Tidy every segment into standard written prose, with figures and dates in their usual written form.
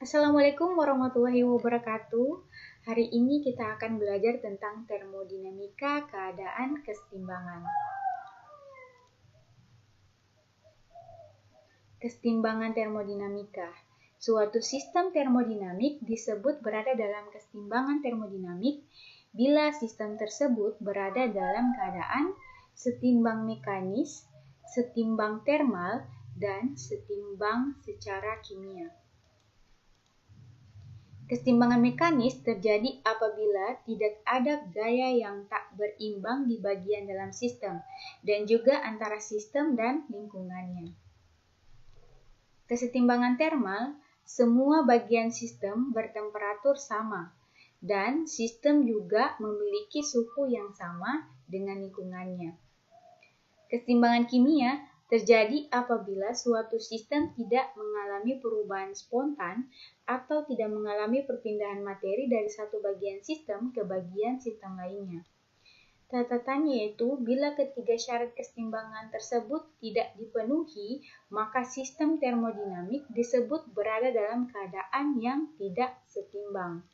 Assalamualaikum warahmatullahi wabarakatuh. Hari ini kita akan belajar tentang termodinamika keadaan kesetimbangan. Kesetimbangan termodinamika. Suatu sistem termodinamik disebut berada dalam kesetimbangan termodinamik bila sistem tersebut berada dalam keadaan setimbang mekanis, setimbang termal, dan setimbang secara kimia. Kesetimbangan mekanis terjadi apabila tidak ada gaya yang tak berimbang di bagian dalam sistem dan juga antara sistem dan lingkungannya. Kesetimbangan termal, semua bagian sistem bertemperatur sama dan sistem juga memiliki suhu yang sama dengan lingkungannya. Kesetimbangan kimia terjadi apabila suatu sistem tidak mengalami perubahan spontan atau tidak mengalami perpindahan materi dari satu bagian sistem ke bagian sistem lainnya. Catatannya yaitu bila ketiga syarat kesetimbangan tersebut tidak dipenuhi, maka sistem termodinamik disebut berada dalam keadaan yang tidak setimbang.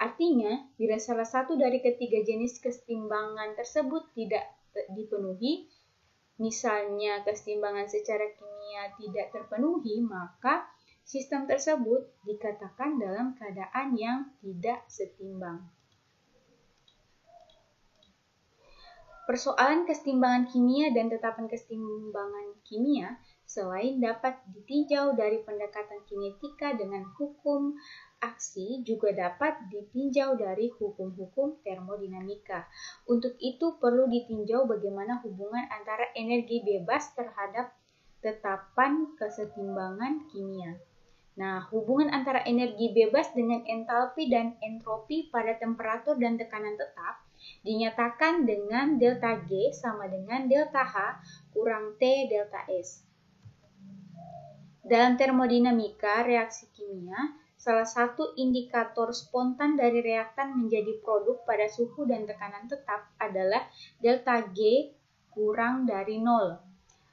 Artinya, bila salah satu dari ketiga jenis kesetimbangan tersebut tidak dipenuhi, misalnya kesetimbangan secara kimia tidak terpenuhi, maka sistem tersebut dikatakan dalam keadaan yang tidak setimbang. Persoalan kesetimbangan kimia dan tetapan kesetimbangan kimia selain dapat ditinjau dari pendekatan kinetika dengan hukum aksi, juga dapat ditinjau dari hukum-hukum termodinamika. Untuk itu perlu ditinjau bagaimana hubungan antara energi bebas terhadap tetapan kesetimbangan kimia. Nah, hubungan antara energi bebas dengan entalpi dan entropi pada temperatur dan tekanan tetap dinyatakan dengan delta G sama dengan delta H kurang T delta S. Dalam termodinamika reaksi kimia, salah satu indikator spontan dari reaktan menjadi produk pada suhu dan tekanan tetap adalah delta G kurang dari 0.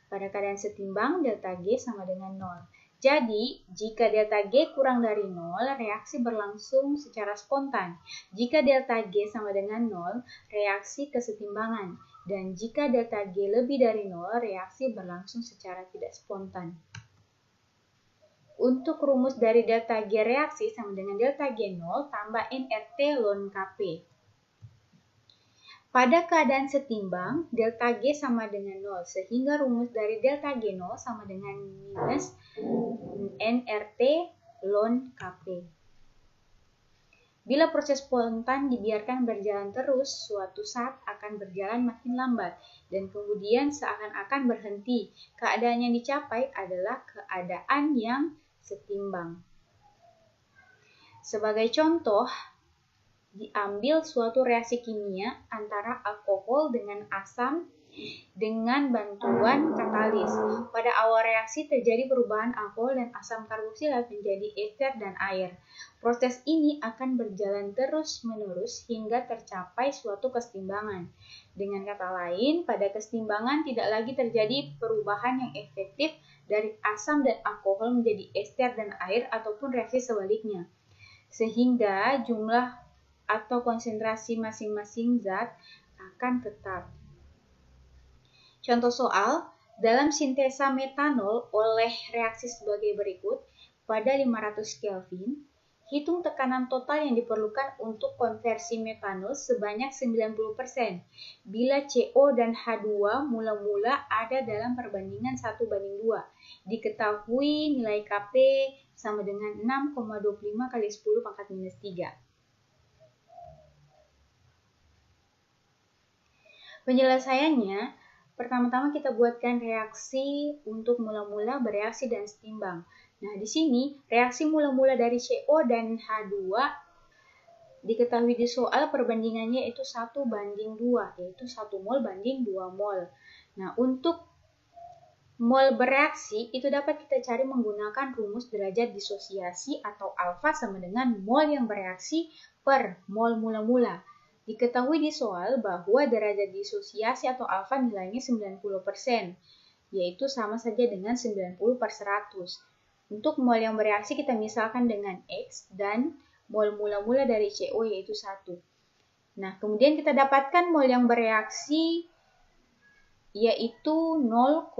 Pada keadaan setimbang, delta G sama dengan 0. Jadi, jika delta G kurang dari 0, reaksi berlangsung secara spontan. Jika delta G sama dengan 0, reaksi kesetimbangan. Dan jika delta G lebih dari 0, reaksi berlangsung secara tidak spontan. Untuk rumus dari delta G reaksi sama dengan delta G0 tambah nRT ln Kp. Pada keadaan setimbang, delta G sama dengan 0, sehingga rumus dari delta G0 sama dengan minus nRT ln Kp. Bila proses spontan dibiarkan berjalan terus, suatu saat akan berjalan makin lambat, dan kemudian seakan-akan berhenti. Keadaan yang dicapai adalah keadaan yang setimbang. Sebagai contoh, diambil suatu reaksi kimia antara alkohol dengan asam dengan bantuan katalis. Pada awal reaksi terjadi perubahan alkohol dan asam karboksilat menjadi ester dan air. Proses ini akan berjalan terus-menerus hingga tercapai suatu kesetimbangan. Dengan kata lain, pada kesetimbangan tidak lagi terjadi perubahan yang efektif dari asam dan alkohol menjadi ester dan air ataupun reaksi sebaliknya. Sehingga jumlah atau konsentrasi masing-masing zat akan tetap. Contoh soal, dalam sintesa metanol oleh reaksi sebagai berikut, pada 500 Kelvin, hitung tekanan total yang diperlukan untuk konversi metanol sebanyak 90%, bila CO dan H2 mula-mula ada dalam perbandingan 1:2. Diketahui nilai Kp sama dengan 6,25 kali 10 pangkat minus 3. Penyelesaiannya, pertama-tama kita buatkan reaksi untuk mula-mula bereaksi dan setimbang. Nah, di sini reaksi mula-mula dari CO dan H2 diketahui di soal perbandingannya itu 1:2, yaitu 1 mol banding 2 mol. Nah, untuk mol bereaksi itu dapat kita cari menggunakan rumus derajat disosiasi atau alfa sama dengan mol yang bereaksi per mol mula-mula. Diketahui di soal bahwa derajat disosiasi atau alfa nilainya 90%, yaitu sama saja dengan 90/100. Untuk mol yang bereaksi kita misalkan dengan X dan mol mula-mula dari CO yaitu 1. Nah, kemudian kita dapatkan mol yang bereaksi yaitu 0,9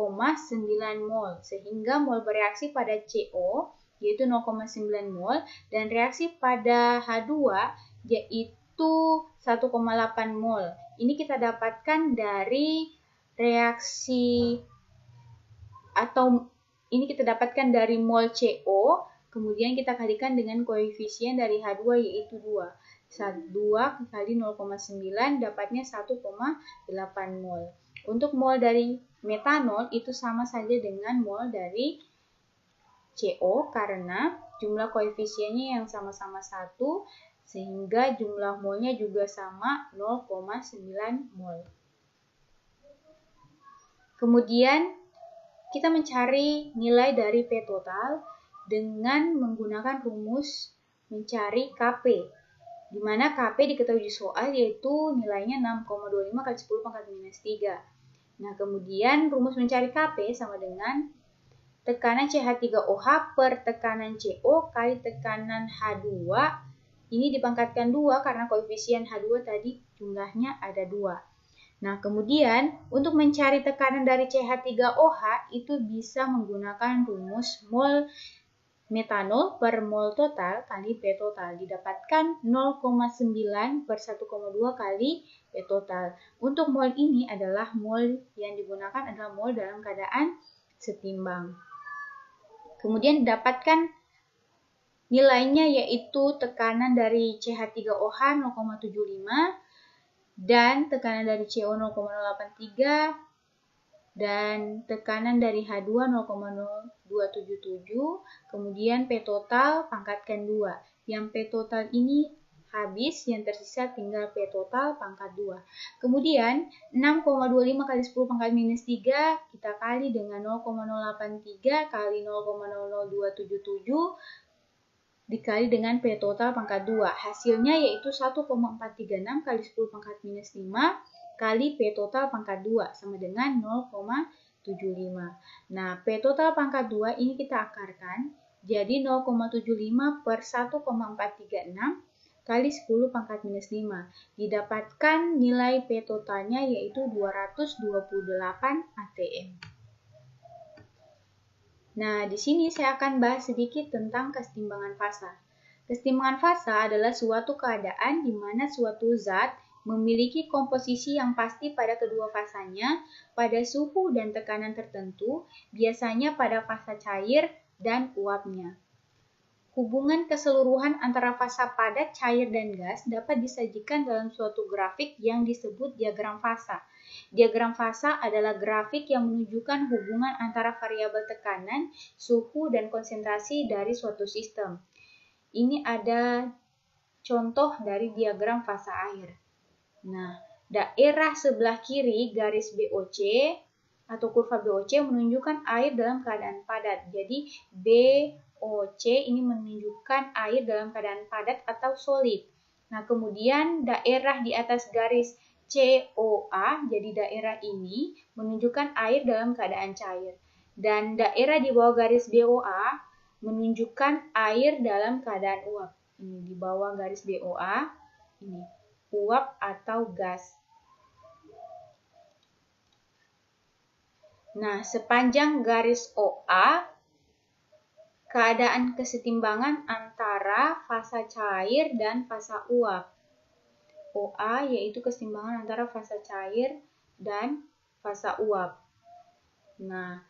mol. Sehingga mol bereaksi pada CO yaitu 0,9 mol dan reaksi pada H2 yaitu 1,8 mol. Ini kita dapatkan dari reaksi atau ini kita dapatkan dari mol CO, kemudian kita kalikan dengan koefisien dari H2 yaitu 2. 2 kali 0,9 dapatnya 1,8 mol. Untuk mol dari metanol itu sama saja dengan mol dari CO karena jumlah koefisiennya yang sama-sama 1 sehingga jumlah molnya juga sama 0,9 mol. Kemudian kita mencari nilai dari P total dengan menggunakan rumus mencari Kp, di mana Kp diketahui di soal yaitu nilainya 6,25 kali 10 pangkat minus 3. Nah, kemudian rumus mencari Kp sama dengan tekanan CH3OH per tekanan CO kali tekanan H2. Ini dipangkatkan 2 karena koefisien H2 tadi jumlahnya ada 2. Nah, kemudian untuk mencari tekanan dari CH3OH itu bisa menggunakan rumus mol metanol per mol total kali P total. Didapatkan 0,9 per 1,2 kali P total. Untuk mol ini adalah mol yang digunakan adalah mol dalam keadaan setimbang. Kemudian didapatkan nilainya yaitu tekanan dari CH3OH 0,75 dan tekanan dari CO 0,083 dan tekanan dari H2 0,0277, kemudian P total pangkatkan 2. Yang P total ini habis, yang tersisa tinggal P total pangkat 2. Kemudian 6,25 kali 10 pangkat minus 3 kita kali dengan 0,083 kali 0,00277 dikali dengan P total pangkat 2. Hasilnya yaitu 1,436 kali 10 pangkat minus 5 kali P total pangkat 2 sama dengan 0,75. Nah, P total pangkat 2 ini kita akarkan jadi 0,75 per 1,436 kali 10 pangkat minus 5. Didapatkan nilai P totalnya yaitu 228 atm. Nah, di sini saya akan bahas sedikit tentang kesetimbangan fasa. Kesetimbangan fasa adalah suatu keadaan di mana suatu zat memiliki komposisi yang pasti pada kedua fasanya pada suhu dan tekanan tertentu, biasanya pada fasa cair dan uapnya. Hubungan keseluruhan antara fasa padat, cair, dan gas dapat disajikan dalam suatu grafik yang disebut diagram fasa. Diagram fasa adalah grafik yang menunjukkan hubungan antara variabel tekanan, suhu, dan konsentrasi dari suatu sistem. Ini ada contoh dari diagram fasa air. Nah, daerah sebelah kiri garis BOC atau kurva BOC menunjukkan air dalam keadaan padat. Jadi, BOC ini menunjukkan air dalam keadaan padat atau solid. Nah, kemudian daerah di atas garis COA, jadi daerah ini menunjukkan air dalam keadaan cair. Dan daerah di bawah garis BOA menunjukkan air dalam keadaan uap. Ini di bawah garis BOA, ini uap atau gas. Nah, sepanjang garis OA, keadaan kesetimbangan antara fasa cair dan fasa uap. OA yaitu kesetimbangan antara fasa cair dan fasa uap. Nah,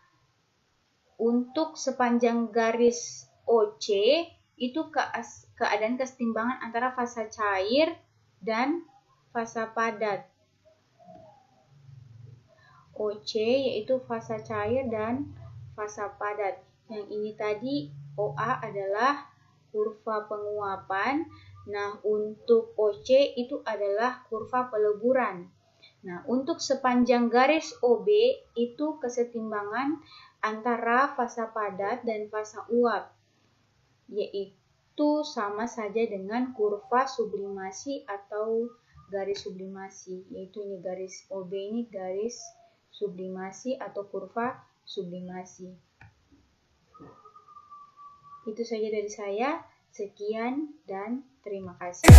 untuk sepanjang garis OC itu keadaan kesetimbangan antara fasa cair dan fasa padat. OC yaitu fasa cair dan fasa padat. Yang ini tadi OA adalah kurva penguapan. Nah, untuk OC itu adalah kurva peleburan. Nah, untuk sepanjang garis OB itu kesetimbangan antara fasa padat dan fasa uap, yaitu sama saja dengan kurva sublimasi atau garis sublimasi, yaitu ini garis OB ini garis sublimasi atau kurva sublimasi. Itu saja dari saya. Sekian dan terima kasih.